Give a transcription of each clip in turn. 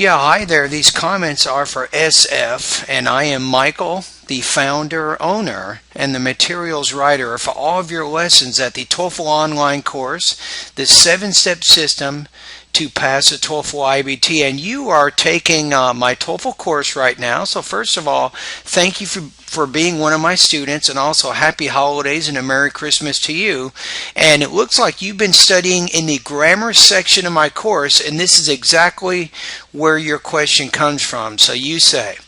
Yeah, hi there. These comments are for SF, and I am Michael, the founder, owner, and the materials writer for all of your lessons at the TOEFL online course, the 7-step system to pass a TOEFL IBT. And you are taking my TOEFL course right now. So first of all, thank you for being one of my students, and also happy holidays and a Merry Christmas to you. And it looks like you've been studying in the grammar section of my course, and this is exactly where your question comes from. So you say,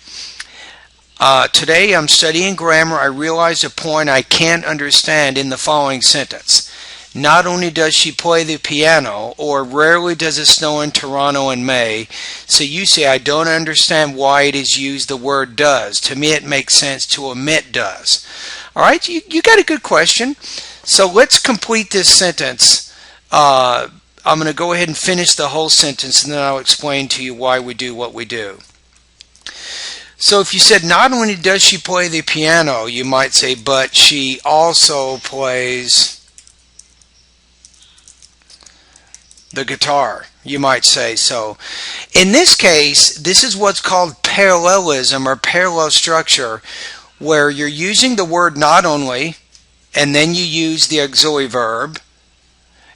today I'm studying grammar. I realized a point I can't understand in the following sentence. Not only does she play the piano, or rarely does it snow in Toronto in May. So you say, I don't understand why it is used the word does. To me it makes sense to omit does. Alright, you got a good question. So let's complete this sentence. I'm going to go ahead and finish the whole sentence, and then I'll explain to you why we do what we do. So if you said, not only does she play the piano, you might say, but she also plays the guitar, you might say. So in this case, this is what's called parallelism or parallel structure, where you're using the word not only, and then you use the auxiliary verb,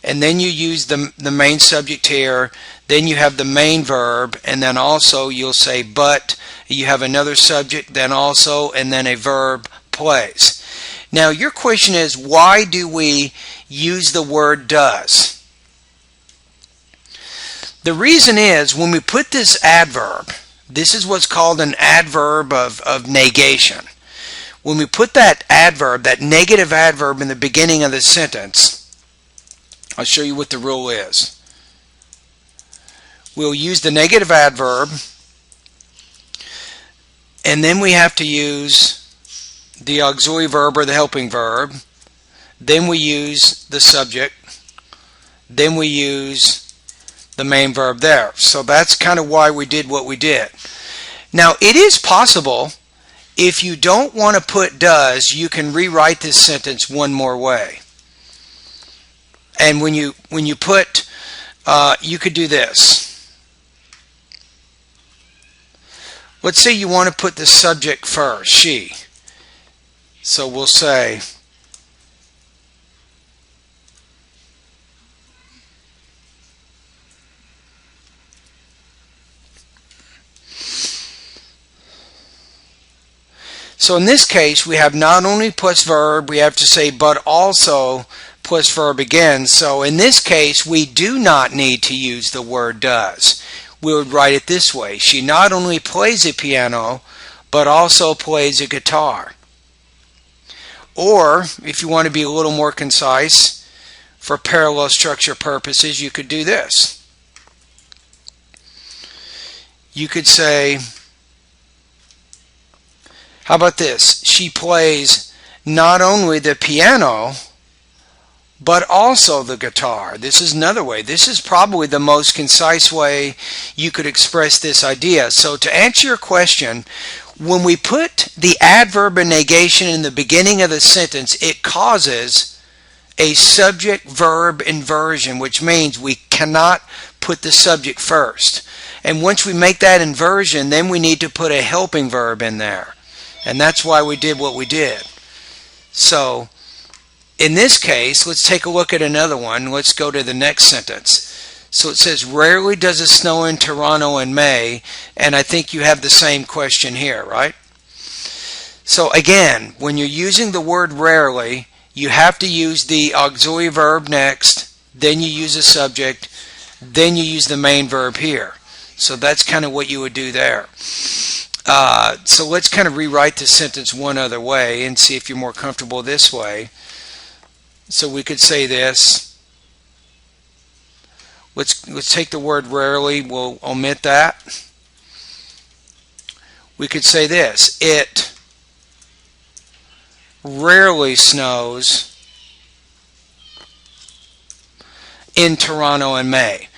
and then you use the main subject here, then you have the main verb, and then also you'll say but, you have another subject, then also, and then a verb, plays. Now your question is, why do we use the word does? The reason is, when we put this adverb, this is what's called an adverb of negation. When we put that adverb, that negative adverb in the beginning of the sentence, I'll show you what the rule is. We'll use the negative adverb, and then we have to use the auxiliary verb or the helping verb. Then we use the subject. Then we use the main verb there. So that's kind of why we did what we did. Now it is possible, if you don't want to put does, you can rewrite this sentence one more way. And when you put, you could do this. Let's say you want to put the subject first, she. So we'll say, so in this case, we have not only plus verb, we have to say but also plus verb again. So in this case, we do not need to use the word does. We would write it this way. She not only plays the piano, but also plays a guitar. Or, if you want to be a little more concise, for parallel structure purposes, you could do this. You could say, how about this? She plays not only the piano, but also the guitar. This is another way. This is probably the most concise way you could express this idea. So to answer your question, when we put the adverb of negation in the beginning of the sentence, it causes a subject-verb inversion, which means we cannot put the subject first. And once we make that inversion, then we need to put a helping verb in there. And that's why we did what we did. So in this case, let's take a look at another one. Let's go to the next sentence. So it says, rarely does it snow in Toronto in May, and I think you have the same question here, right? So again, when you're using the word rarely, you have to use the auxiliary verb next, then you use a subject, then you use the main verb here. So that's kind of what you would do there. So let's kind of rewrite the sentence one other way and see if you're more comfortable this way. So we could say this. Let's take the word rarely. We'll omit that. We could say this. It rarely snows in Toronto in May.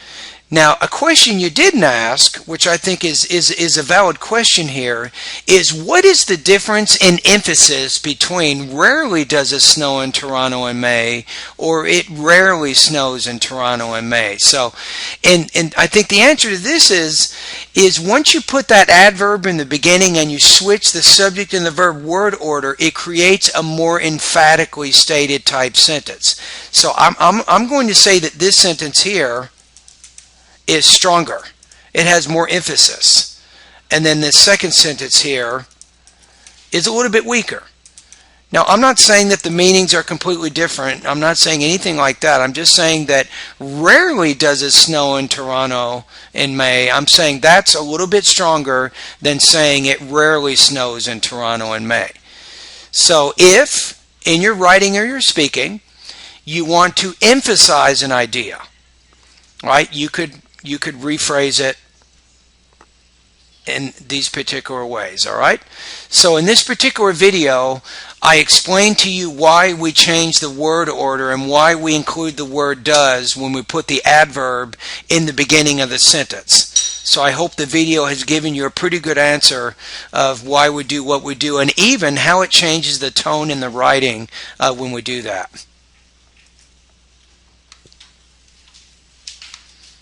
Now, a question you didn't ask, which I think is a valid question here, is what is the difference in emphasis between rarely does it snow in Toronto in May or it rarely snows in Toronto in May? So, and I think the answer to this is once you put that adverb in the beginning and you switch the subject and the verb word order, it creates a more emphatically stated type sentence. So I'm going to say that this sentence here is stronger. It has more emphasis. And then the second sentence here is a little bit weaker. Now, I'm not saying that the meanings are completely different. I'm not saying anything like that. I'm just saying that rarely does it snow in Toronto in May. I'm saying that's a little bit stronger than saying it rarely snows in Toronto in May. So if in your writing or your speaking you want to emphasize an idea, right, you could rephrase it in these particular ways, all right? So in this particular video, I explained to you why we change the word order and why we include the word does when we put the adverb in the beginning of the sentence. So I hope the video has given you a pretty good answer of why we do what we do and even how it changes the tone in the writing when we do that.